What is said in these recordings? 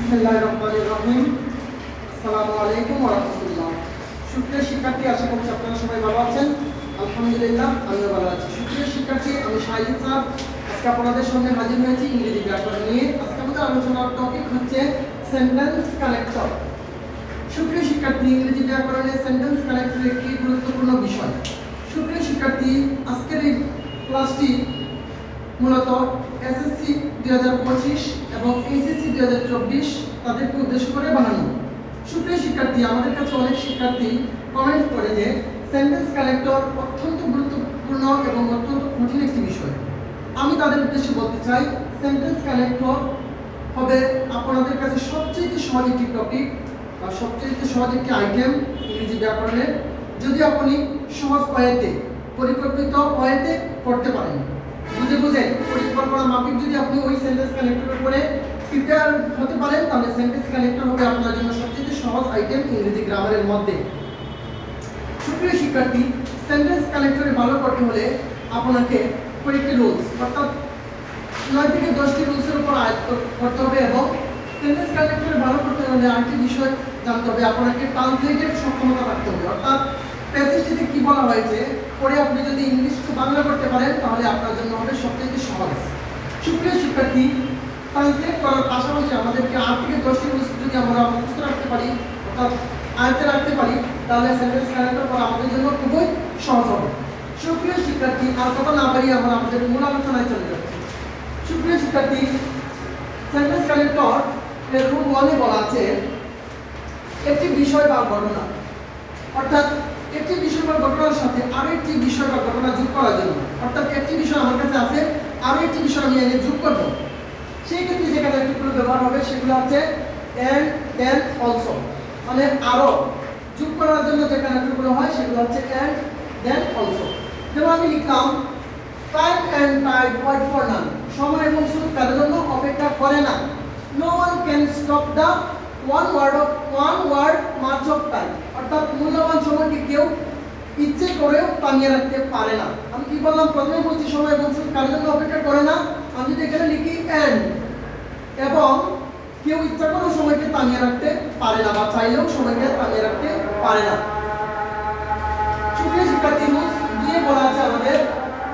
বিসমিল্লাহিররহমানিররহিম। আসসালামু আলাইকুম ওয়া রাহমাতুল্লাহ। সুপ্রিয় শিক্ষার্থী, আশা করছি আপনারা সবাই ভালো আছেন। আলহামদুলিল্লাহ, আমিও ভালো আছি। সুপ্রিয় শিক্ষার্থী, আমি শাহিদ স্যার আজকে আপনাদের সামনে হাজির হয়েছি ইংরেজি ব্যাকরণ নিয়ে। আজকে আমাদের আলোচনার টপিক হচ্ছে সেন্টেন্স কানেক্টর। সুপ্রিয় শিক্ষার্থী, ইংরেজি ব্যাকরণে সেন্টেন্স কানেক্টর একটি গুরুত্বপূর্ণ বিষয়। সুপ্রিয় শিক্ষার্থী, আজকের এই ক্লাসটি মূলত এসএসসি 2025 এবং এইচএসসি 2024 তাদেরকে উদ্দেশ্য করে বানানো। সুপ্রিয় শিক্ষার্থী, আমাদের কাছে অনেক শিক্ষার্থী কমেন্ট করে যে সেন্টেন্স কানেক্টর অত্যন্ত গুরুত্বপূর্ণ এবং অত্যন্ত কঠিন একটি বিষয়। আমি তাদের উদ্দেশ্যে বলতে চাই, সেন্টেন্স কানেক্টর হবে আপনাদের কাছে সবচেয়ে সহজ একটি টপিক বা সবচেয়ে সহজ একটি আইটেম ইংরেজি ব্যাকরণের, যদি আপনি সহজ ওয়েতে পরিকল্পিত ওয়েতে পড়তে পারেন। বুঝে বুঝে পরিকল্পনা মাফিক যদি আপনি ওই সেন্টেন্স কানেক্টরের উপরে প্রিপেয়ার হতে পারেন, তাহলে সেন্টেন্স কানেক্টর হবে আপনার জন্য সবচেয়ে সহজ আইটেম ইংরেজি গ্রামারের মধ্যে। সুপ্রিয় শিক্ষার্থী, সেন্টেন্স কানেক্টরে ভালো করতে হলে আপনাকে কয়েকটি রুলস অর্থাৎ 9 থেকে 10টি রুলসের উপর আয়ত্ত করতে হবে এবং সেন্টেন্স কানেক্টরে ভালো করতে হলে আরেকটি বিষয় জানতে হবে, আপনাকে ট্রান্সলেটের সক্ষমতা রাখতে হবে। অর্থাৎ প্যাসেজটিতে কি বলা হয়েছে পরে আপনি যদি ইংলিশ টু বাংলা করতে পারেন, তাহলে আপনার জন্য হবে সবচেয়ে সহজ। সুপ্রিয় শিক্ষার্থী, ট্রান্সলেট করার পাশাপাশি আমাদেরকে 8 থেকে 10টি রুলস যদি আমরা মুখস্থ রাখতে পারি অর্থাৎ আয়ত্তে রাখতে পারি, তাহলে সেন্টেন্স কানেক্টর করা আমাদের জন্য খুবই সহজ হবে। সুপ্রিয় শিক্ষার্থী, আর কথা না বাড়িয়ে আমরা আমাদের মূল আলোচনায় চলে যাচ্ছি। সুপ্রিয় শিক্ষার্থী, সেন্টেন্স কানেক্টর এর রুল 1 এ বলা আছে একটি বিষয় বা ঘটনা, অর্থাৎ একটি বিষয় বা ঘটনার সাথে আরো একটি বিষয় বা ঘটনা যোগ করার জন্য, অর্থাৎ একটি বিষয় আমার কাছে আছে, আরো একটি বিষয় আমি এনে যোগ করব। সেই ক্ষেত্রে যে কানেক্টরগুলো ব্যবহার হবে সেগুলো হচ্ছে এন্ড দেন অলসো, মানে আরো যোগ করার জন্য যে কানেক্টরগুলো হয় সেগুলো হচ্ছে এন্ড দেন অলসো। যেমন আমি লিখলাম time and tide wait for none, সময় এবং সুযোগ কারোর জন্য অপেক্ষা করে না। No one can stop the onward march of time, অর্থাৎ মূল্যবান সময়কে কেউ ইচ্ছে করেও থামিয়ে রাখতে পারে না। আমি কি বললাম, প্রথমে বলছি সময় এবং সুযোগ কারোর জন্য অপেক্ষা করে না। আমি যদি এখানে লিখি এন্ড এবং কেউ ইচ্ছা করেও সময়কে থামিয়ে রাখতে পারে না বা চাইলেও সময়কে থামিয়ে রাখতে পারে না। সুপ্রিয় শিক্ষার্থী, রুলস দিয়ে বলা আছে আমাদের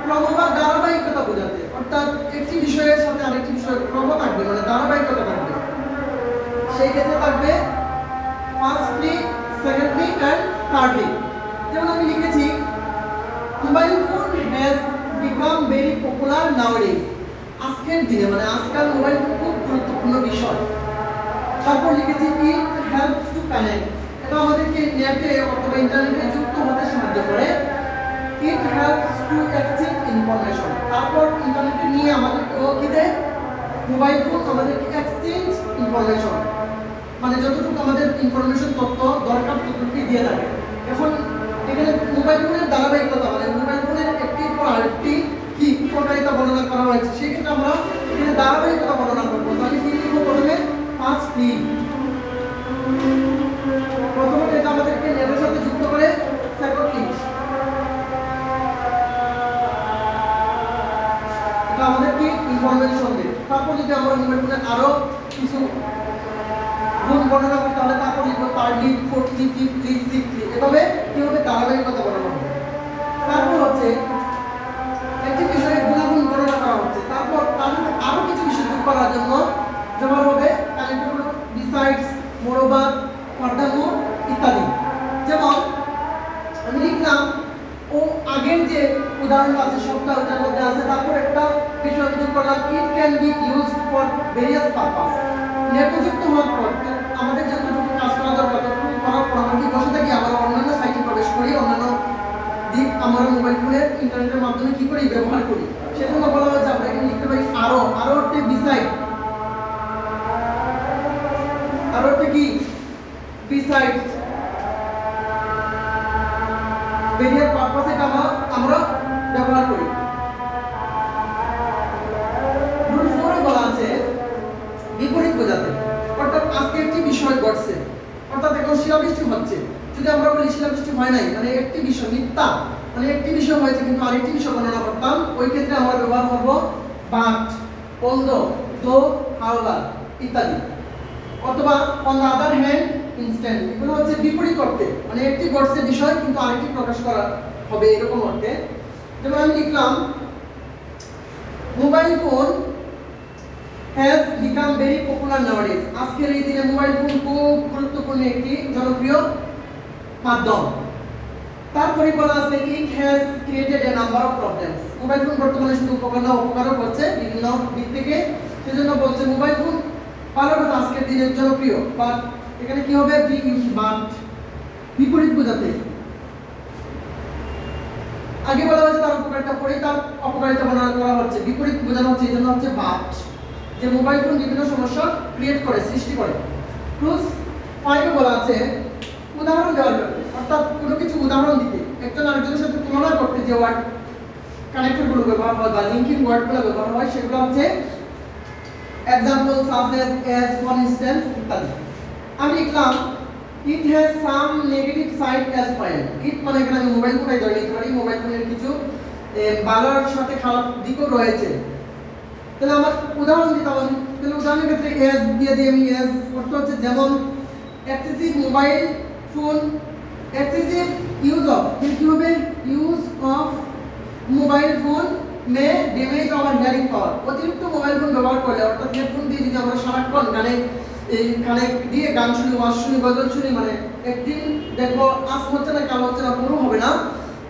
ক্রম বা ধারাবাহিকতা বোঝাতে, অর্থাৎ একটি বিষয়ের সাথে আরেকটি বিষয়ের ক্রম থাকবে, মানে ধারাবাহিকতা থাকবে। সেই ক্ষেত্রে থাকবে ফার্স্টলি, সেকেন্ডলি এন্ড থার্ডলি। যেমন আমি লিখেছি mobile phone has become very popular nowadays, আজকের দিনে মানে আজকাল মোবাইল ফোন খুব গুরুত্বপূর্ণ বিষয়। তারপর লিখেছি ইট হেল্পস টু কানেক্ট, এটা আমাদেরকে নেটে অথবা ইন্টারনেটে যুক্ত হতে সাহায্য করে। It helps to exchange information, তারপর ইন্টারনেটে নিয়ে আমাদেরকে কি দেয়, মোবাইল ফোন আমাদেরকে এক্সচেঞ্জ ইনফরমেশন, মানে যতটুকু আমাদের ইনফরমেশন তথ্য দরকার ততটুকু দিয়ে থাকে। এখন এখানে মোবাইল ফোনের ধারাবাহিকতা মানে মোবাইল ফোনের একটির পর আরেকটি কি উপকারিতা বর্ণনা করা হয়েছে, সেক্ষেত্রে আমরা এখানে ধারাবাহিকতা বর্ণনা করবো। তাহলে কি লিখবো, প্রথমে ফার্স্টলি, প্রথমে এটা আমাদেরকে নেটের সাথে যুক্ত করে সেকেন্ডলি, এটা আমাদের কি ইনফরমেশন দেয়। তারপর যদি আমরা মোবাইল ফোনে আরো কিছু গুণ বর্ণনা করতে হলে তারপর লিখবো থার্ডলি, ফোর্থলি, ফিফথলি, সিক্সথলি, এভাবে কিভাবে ধারাবাহিকতা বর্ণনা হবে। তারপর হচ্ছে একটি বিষয়ে গুণাগুণ বর্ণনা করা হচ্ছে, তারপর তার সাথে আরো কিছু বিষয় যোগ করার জন্য ব্যবহার হবে কানেক্টরগুলো বিসাইডস, মোরওভার, ফার্দারমোর ইত্যাদি। যেমন আমি লিখলাম ও আগের যে উদাহরণ আছে সবটা ওটার মধ্যে আছে, তারপর একটা বিষয় যোগ করলাম it can be used for various purpose. নেটযুক্ত হওয়ার পর আমাদের যতটুকু কাজ করা দরকার ততটুকু করার পর আমরা কি বসে থাকি, আমরা অন্যান্য সাইটে প্রবেশ করি, অন্যান্য দিক আমরা মোবাইল ফোনের ইন্টারনেটের মাধ্যমে কি করি, ব্যবহার করি। সেজন্য বলা হচ্ছে আমরা এখানে লিখতে পারি আরো, আরো অর্থে বিসাইড, আরো অর্থে কি বিসাইড, ভেরিয়াস পারপাসে আমরা ব্যবহার করি। রুল 4 এ বলা আছে বিপরীত বোঝাতে, অর্থাৎ আজকে একটি বিষয় ঘটছে, অর্থাৎ এখন শিলাবৃষ্টি হচ্ছে, যদি আমরা বলি শিলাবৃষ্টি হয় নাই মানে একটি বিষয় মিথ্যা, মানে একটি বিষয় হয়েছে কিন্তু আরেকটি বিষয় বর্ণনা করতাম, ওই ক্ষেত্রে আমরা ব্যবহার করব বাট, পন্দ, দো, হাওলা ইত্যাদি। অথবা on the other hand instant, এগুলো হচ্ছে বিপরীত অর্থে, মানে একটি ঘটছে বিষয় কিন্তু আরেকটি প্রকাশ করা হবে এরকম অর্থে। যেমন আমি লিখলাম mobile phone has become very popular নাওয়াডেজ, আজকের এই দিনে মোবাইল ফোন খুব গুরুত্বপূর্ণ একটি জনপ্রিয় মাধ্যম। তারপরে বলা আছে it has created A number of problems, mobile phone বর্তমানে শুধু উপকার না অপকারও করছে বিভিন্ন দিক থেকে, সেজন্য বলছে মোবাইল ফোন ভালো কথা আজকের দিনে জনপ্রিয়, বাট এখানে কি হবে বাট বিপরীত বোঝাতে। আগে বলা হয়েছে তার উপকারিতা, পরে তার অপকারিতা বর্ণনা করা হচ্ছে, বিপরীত বোঝানো হচ্ছে, এই জন্য হচ্ছে বাট, যে মোবাইল ফোন বিভিন্ন সমস্যা ক্রিয়েট করে, সৃষ্টি করে। ক্লুজ 5 এ বলা আছে উদাহরণ দেওয়ার জন্য, অর্থাৎ কোনো কিছু উদাহরণ দিতে, একজন আরেকজনের সাথে তুলনা করতে যে ওয়ার্ড কানেক্টর গুলো ব্যবহার হয় বা লিঙ্কিং ওয়ার্ড গুলো ব্যবহার হয় সেগুলো হচ্ছে example such as for instance ইত্যাদি। আমি লিখলাম it has some negative side as well, it মানে এখানে আমি মোবাইল ফোনটাই ধরে নিতে পারি, মোবাইল ফোনের কিছু ভালোর সাথে খারাপ দিকও রয়েছে। তাহলে আমার উদাহরণ দিতে হবে, তাহলে উদাহরণের ক্ষেত্রে এজ দিয়ে দিই আমি, এজ অর্থ হচ্ছে যেমন excessive mobile phone, excessive use of, কি হবে use of mobile phone may damage our hearing power, অতিরিক্ত মোবাইল ফোন ব্যবহার করলে অর্থাৎ হেডফোন দিয়ে যদি আমরা সারাক্ষণ কানে দিয়ে গান শুনি, ওয়াজ শুনি, গজল শুনি, মানে একদিন দেখবো আজ হচ্ছে না কাল হচ্ছে না পুরো হবে না,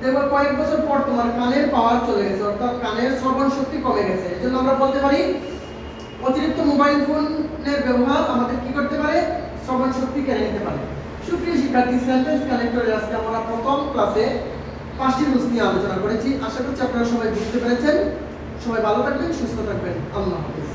দেখবো কয়েক বছর পর তোমার কানের পাওয়ার চলে গেছে, অর্থাৎ কানের শ্রবণ শক্তি কমে গেছে। এই জন্য আমরা বলতে পারি অতিরিক্ত মোবাইল ফোনের ব্যবহার আমাদের কি করতে পারে, শ্রবণ শক্তি কেড়ে নিতে পারে। সুপ্রিয় শিক্ষার্থী, সেন্টেন্স কানেক্টরে আজকে আমরা প্রথম ক্লাসে 5টি রুলস নিয়ে আলোচনা করেছি। আশা করছি আপনারা সবাই বুঝতে পেরেছেন। সবাই ভালো থাকবেন, সুস্থ থাকবেন। আল্লাহ হাফেজ।